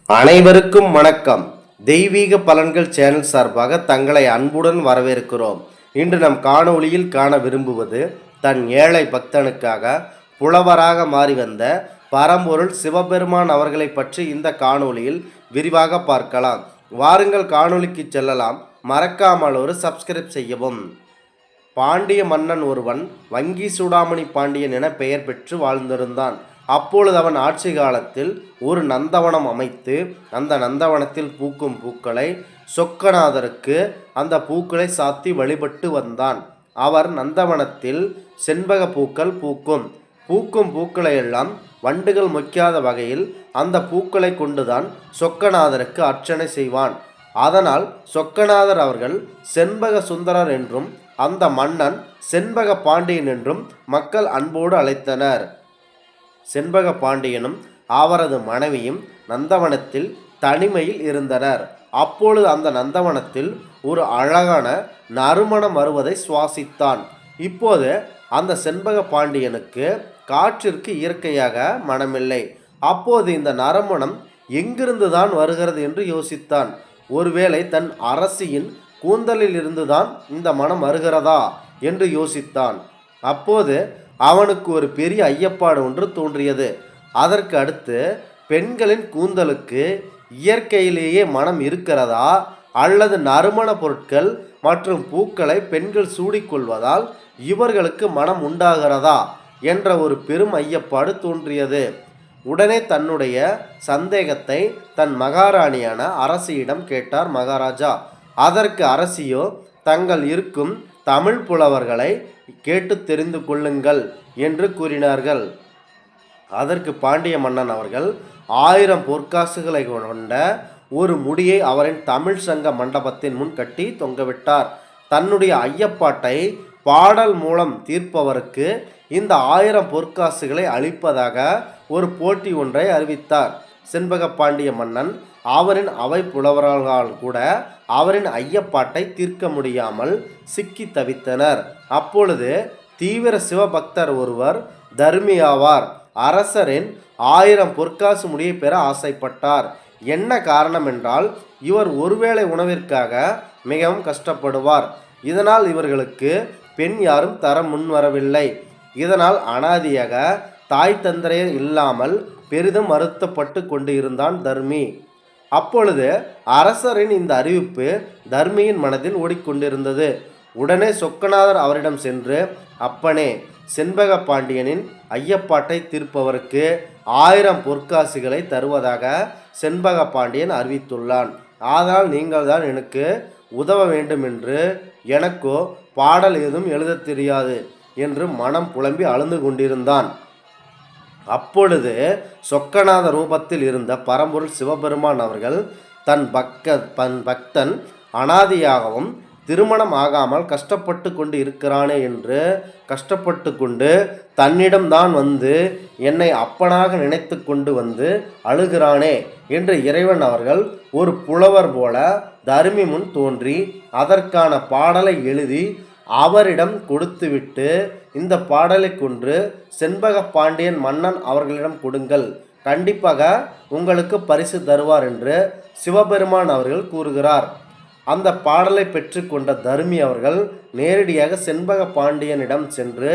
அனைவருக்கும் வணக்கம். தெய்வீக பலன்கள் சேனல் சார்பாக தங்களை அன்புடன் வரவேற்கிறோம். இன்று நம் காணொளியில் காண விரும்புவது தன் ஏழை பக்தனுக்காக புலவராக மாறி வந்த பரம்பொருள் சிவபெருமான் அவர்களை பற்றி இந்த காணொளியில் விரிவாக பார்க்கலாம். வாருங்கள் காணொளிக்கு செல்லலாம். மறக்காமல் ஒரு சப்ஸ்கிரைப் செய்யவும். பாண்டிய மன்னன் ஒருவன் வங்கி சூடாமணி பாண்டியன் என பெயர் பெற்று வாழ்ந்திருந்தான். அப்பொழுது அவன் ஆட்சி காலத்தில் ஒரு நந்தவனம் அமைத்து அந்த நந்தவனத்தில் பூக்கும் பூக்களை சொக்கநாதருக்கு அந்த பூக்களை சாத்தி வழிபட்டு வந்தான். அவர் நந்தவனத்தில் செண்பக பூக்கள் பூக்கும் பூக்களையெல்லாம் வண்டுகள் மொய்க்காத வகையில் அந்த பூக்களை கொண்டுதான் சொக்கநாதருக்கு அர்ச்சனை செய்வான். அதனால் சொக்கநாதர் அவர்கள் செண்பக சுந்தரர் என்றும் அந்த மன்னன் செண்பக பாண்டியன் என்றும் மக்கள் அன்போடு அழைத்தனர். செண்பக பாண்டியனும் அவரது மனைவியும் நந்தவனத்தில் தனிமையில் இருந்தனர். அப்பொழுது அந்த நந்தவனத்தில் ஒரு அழகான நறுமணம் வருவதை சுவாசித்தான். இப்போது அந்த செண்பக பாண்டியனுக்கு காற்றிற்கு இயற்கையாக மனமில்லை. அப்போது இந்த நறுமணம் எங்கிருந்து தான் வருகிறது என்று யோசித்தான். ஒருவேளை தன் அரசியின் கூந்தலில் இருந்துதான் இந்த மனம் வருகிறதா என்று யோசித்தான். அப்போது அவனுக்கு ஒரு பெரிய ஐயப்பாடு ஒன்று தோன்றியது. அதற்கு அடுத்து பெண்களின் கூந்தலுக்கு இயற்கையிலேயே மனம் இருக்கிறதா அல்லது நறுமண பொருட்கள் மற்றும் பூக்களை பெண்கள் சூடிக்கொள்வதால் இவர்களுக்கு மனம் உண்டாகிறதா என்ற ஒரு பெரும் ஐயப்பாடு தோன்றியது. உடனே தன்னுடைய சந்தேகத்தை தன் மகாராணியான அரசியிடம் கேட்டார் மகாராஜா. அதற்கு அரசியோ, தங்கள் இருக்கும் தமிழ் புலவர்களை கேட்டு தெரிந்து கொள்ளுங்கள் என்று கூறினார்கள். அதற்கு பாண்டிய மன்னன் அவர்கள் 1000 பொற்காசுகளை கொண்ட ஒரு முடியை அவரின் தமிழ் சங்க மண்டபத்தின் முன் கட்டி தொங்கவிட்டார். தன்னுடைய ஐயப்பாட்டை பாடல் மூலம் தீர்ப்பவருக்கு இந்த 1000 பொற்காசுகளை அளிப்பதாக ஒரு போட்டி ஒன்றை அறிவித்தார். செண்பக பாண்டிய மன்னன் அவரின் அவை புலவர்களால் கூட அவரின் ஐயப்பாட்டை தீர்க்க முடியாமல் சிக்கி தவித்தனர். அப்பொழுது தீவிர சிவபக்தர் ஒருவர் தர்மியாவார் அரசரின் 1000 பொற்காசு முடியை பெற ஆசைப்பட்டார். என்ன காரணம் என்றால், இவர் ஒருவேளை உணவிற்காக மிகவும் கஷ்டப்படுவார். இதனால் இவர்களுக்கு பெண் யாரும் தர முன்வரவில்லை. இதனால் அனாதியாக தாய் தந்தையர் இல்லாமல் பெரிதும் வருத்தப்பட்டு கொண்டு இருந்தான் தர்மி. அப்பொழுது அரசரின் இந்த அறிவிப்பு தர்மியின் மனதில் ஓடிக்கொண்டிருந்தது. உடனே சொக்கநாதர் அவரிடம் சென்று, அப்பனே, செண்பக பாண்டியனின் ஐயப்பாட்டை தீர்ப்பவருக்கு 1000 பொற்காசுகளை தருவதாக செண்பக பாண்டியன் அறிவித்துள்ளான். ஆனால் நீங்கள் தான் எனக்கு உதவ வேண்டும் என்று. எனக்கோ பாடல் ஏதும் எழுத தெரியாது என்று மனம் புலம்பி அழுந்து கொண்டிருந்தான். அப்பொழுது சொக்கநாத ரூபத்தில் இருந்த பரம்பொருள் சிவபெருமான் அவர்கள் தன் பக்தன் அனாதியாகவும் திருமணம் ஆகாமல் கஷ்டப்பட்டு கொண்டு இருக்கிறானே என்று கஷ்டப்பட்டு கொண்டு தன்னிடம்தான் வந்து என்னை அப்பனாக நினைத்து கொண்டு வந்து அழுகிறானே என்று இறைவன் அவர்கள் ஒரு புலவர் போல தர்மி முன் தோன்றி அதற்கான பாடலை எழுதி அவரிடம் கொடுத்துவிட்டு, இந்த பாடலை கொன்று செண்பக பாண்டியன் மன்னன் அவர்களிடம் கொடுங்கள், கண்டிப்பாக உங்களுக்கு பரிசு தருவார் என்று சிவபெருமான் அவர்கள் கூறுகிறார். அந்த பாடலை பெற்றுக்கொண்ட தர்மி அவர்கள் நேரடியாக செண்பக பாண்டியனிடம் சென்று,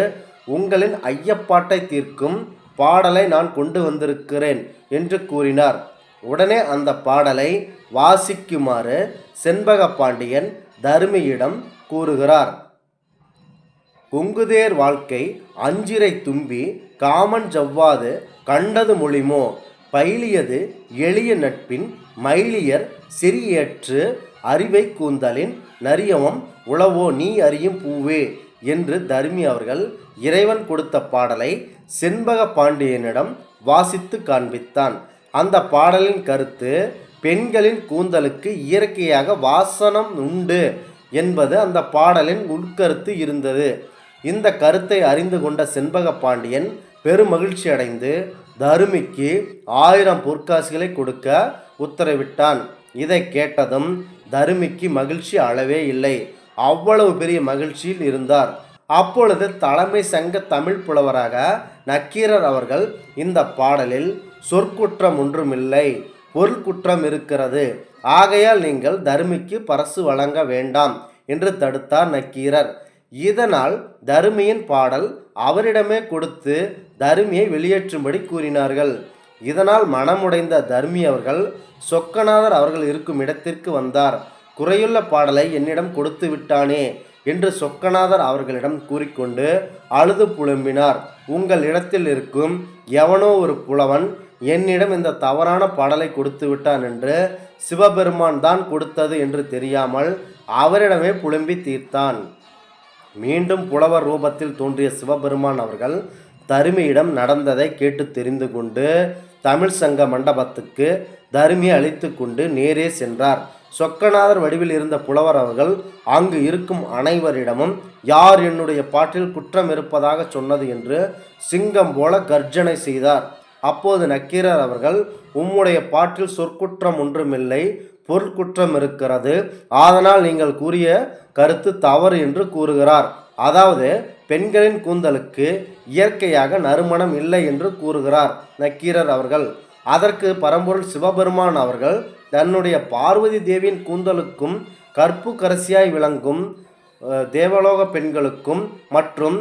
உங்களின் ஐயப்பாட்டை தீர்க்கும் பாடலை நான் கொண்டு வந்திருக்கிறேன் என்று கூறினார். உடனே அந்த பாடலை வாசிக்குமாறு செண்பக பாண்டியன் தர்மியிடம் கூறுகிறார். கொங்குதேர் வாழ்க்கை அஞ்சிரை தும்பி காமன் ஜவ்வாது கண்டது மொழிமோ, பைலியது எளிய நட்பின் மயிலியர் சிறியற்று அறிவை கூந்தலின் நரியவம் உளவோ நீ அறியும் பூவே என்று தர்மி அவர்கள் இறைவன் கொடுத்த பாடலை செண்பக பாண்டியனிடம் வாசித்து காண்பித்தான். அந்த பாடலின் கருத்து, பெண்களின் கூந்தலுக்கு இயற்கையாக வாசனம் உண்டு என்பது அந்த பாடலின் உட்கருத்து இருந்தது. இந்த கருத்தை அறிந்து கொண்ட செண்பக பாண்டியன் பெருமகிழ்ச்சி அடைந்து தருமிக்கு 1000 பொற்காசுகளை கொடுக்க உத்தரவிட்டான். இதை கேட்டதும் தருமிக்கு மகிழ்ச்சி அளவே இல்லை. அவ்வளவு பெரிய மகிழ்ச்சியில் இருந்தார். அப்பொழுது தலைமை சங்க தமிழ் புலவராக நக்கீரர் அவர்கள் இந்த பாடலில் சொற்குற்றம் ஒன்றுமில்லை, பொருள் குற்றம் இருக்கிறது. ஆகையால் நீங்கள் தருமிக்கு பரசு வழங்க வேண்டாம் என்று தடுத்தார் நக்கீரர். இதனால் தருமியின் பாடல் அவரிடமே கொடுத்து தருமியை வெளியேற்றும்படி கூறினார்கள். இதனால் மனமுடைந்த தர்மி அவர்கள் சொக்கநாதர் அவர்கள் இருக்கும் இடத்திற்கு வந்தார். குறையுள்ள பாடலை என்னிடம் கொடுத்து விட்டானே என்று சொக்கநாதர் அவர்களிடம் கூறிக்கொண்டு அழுது புலம்பினார். உங்கள் இடத்தில் இருக்கும் எவனோ ஒரு புலவன் என்னிடம் இந்த தவறான பாடலை கொடுத்து விட்டான் என்று சிவபெருமான் தான் கொடுத்தது என்று தெரியாமல் அவரிடமே புலம்பி தீர்த்தான். மீண்டும் புலவர் ரூபத்தில் தோன்றிய சிவபெருமான் அவர்கள் தருமியிடம் நடந்ததை கேட்டு தெரிந்து கொண்டு தமிழ் சங்க மண்டபத்துக்கு தருமியை அழைத்து கொண்டு நேரே சென்றார். சொக்கநாதர் வடிவில் இருந்த புலவர் அவர்கள் அங்கு இருக்கும் அனைவரிடமும் யார் என்னுடைய பாட்டில் குற்றம் இருப்பதாக சொன்னது என்று சிங்கம் போல கர்ஜனை செய்தார். அப்போது நக்கீரர் அவர்கள் உம்முடைய பாட்டில் சொற்குற்றம் ஒன்றுமில்லை, பொருட்குற்றம் இருக்கிறது. அதனால் நீங்கள் கூறிய கருத்து தவறு என்று கூறுகிறார். அதாவது பெண்களின் கூந்தலுக்கு இயற்கையாக நறுமணம் இல்லை என்று கூறுகிறார் நக்கீரர் அவர்கள். அதற்கு பரம்பொருள் சிவபெருமான் அவர்கள் தன்னுடைய பார்வதி தேவியின் கூந்தலுக்கும் கற்பு கரசியாய் விளங்கும் தேவலோக பெண்களுக்கும் மற்றும்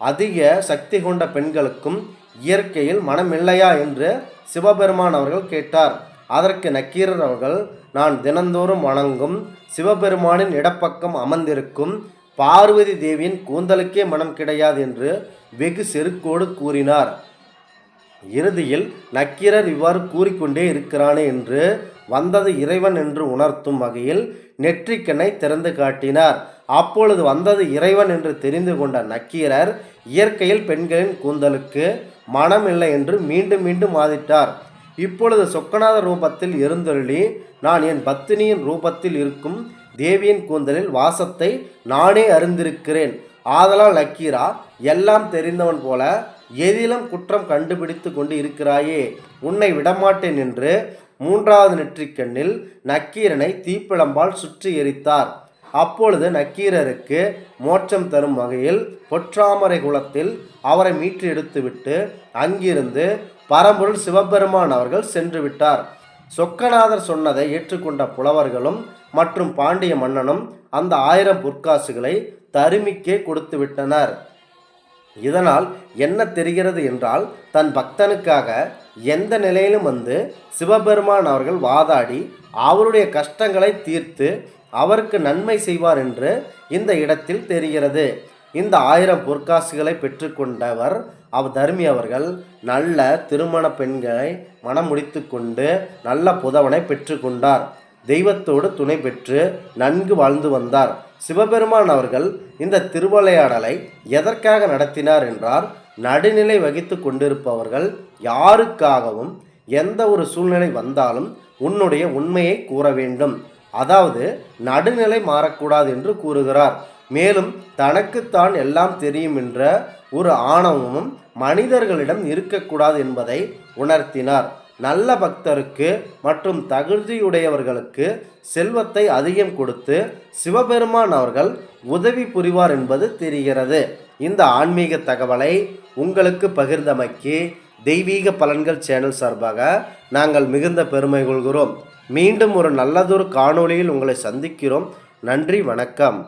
அதிக சக்தி கொண்ட பெண்களுக்கும் இயற்கையில் மனமில்லையா என்று சிவபெருமான் அவர்கள் கேட்டார். அதற்கு நக்கீரர் அவர்கள் நான் தினந்தோறும் வணங்கும் சிவபெருமானின் இடப்பக்கம் அமர்ந்திருக்கும் பார்வதி தேவியின் கூந்தலுக்கே மனம் கிடையாது என்று வெகு செருக்கோடு கூறினார். இறுதியில் நக்கீரர் இவ்வாறு கூறிக்கொண்டே இருக்கிறானே என்று வந்தது இறைவன் என்று உணர்த்தும் வகையில் நெற்றிக்கண்ணை திறந்து காட்டினார். அப்பொழுது வந்தது இறைவன் என்று தெரிந்து கொண்ட நக்கீரர் இயற்கையில் பெண்களின் கூந்தலுக்கு மனம் இல்லை என்று மீண்டும் மீண்டும் வாதிட்டார். இப்பொழுது சொக்கநாதர் ரூபத்தில் எழுந்தருளி நான் என் பத்தினியின் ரூபத்தில் இருக்கும் தேவியின் கூந்தலில் வாசத்தை நானே அறிந்திருக்கிறேன். ஆதலால் நக்கீரா, எல்லாம் தெரிந்தவன் போல எதிலும் குற்றம் கண்டுபிடித்து கொண்டு இருக்கிறாயே, உன்னை விடமாட்டேன் என்று மூன்றாவது நெற்றிக்கண்ணில் நக்கீரனை தீப்பிழம்பால் சுற்றி எரித்தார். அப்பொழுது நக்கீரருக்கு மோட்சம் தரும் வகையில் பொற்றாமரை குளத்தில் அவரை மீட்டு எடுத்துவிட்டு அங்கிருந்து பரம்பொருள் சிவபெருமான் அவர்கள் சென்று விட்டார். சொக்கநாதர் சொன்னதை ஏற்றுக்கொண்ட புலவர்களும் மற்றும் பாண்டிய மன்னனும் அந்த 1000 பொற்காசுகளை தருமிக்கே கொடுத்து விட்டனர். இதனால் என்ன தெரிகிறது என்றால், தன் பக்தனுக்காக எந்த நிலையிலும் வந்து சிவபெருமான் அவர்கள் வாதாடி அவருடைய கஷ்டங்களை தீர்த்து அவருக்கு நன்மை செய்வார் என்று இந்த இடத்தில் தெரிகிறது. இந்த 1000 பொற்காசுகளை பெற்றுக்கொண்டவர் தர்மி அவர்கள் நல்ல திருமண பெண்களை மனம் முடித்து கொண்டு நல்ல புதவனை பெற்றுக்கொண்டார். தெய்வத்தோடு துணை பெற்று நன்கு வாழ்ந்து வந்தார். சிவபெருமான் அவர்கள் இந்த திருவிளையாடலை எதற்காக நடத்தினார் என்றால், நடுநிலை வகித்து கொண்டிருப்பவர்கள் யாருக்காகவும் எந்த ஒரு சூழ்நிலை வந்தாலும் உன்னுடைய உண்மையை கூற வேண்டும், அதாவது நடுநிலை மாறக்கூடாது என்று கூறுகிறார். மேலும் தனக்குத்தான் எல்லாம் தெரியும் என்ற ஒரு ஆணவமும் மனிதர்களிடம் இருக்கக்கூடாது என்பதை உணர்த்தினார். நல்ல பக்தருக்கு மற்றும் தகுதியுடையவர்களுக்கு செல்வத்தை அதிகம் கொடுத்து சிவபெருமான் அவர்கள் உதவி புரிவார் என்பது தெரிகிறது. இந்த ஆன்மீக தகவலை உங்களுக்கு பகிர்ந்தமைக்கு தெய்வீக பலன்கள் சேனல் சார்பாக நாங்கள் மிகுந்த பெருமை கொள்கிறோம். மீண்டும் ஒரு நல்லதொரு காணொளியில் உங்களை சந்திக்கிறோம். நன்றி, வணக்கம்.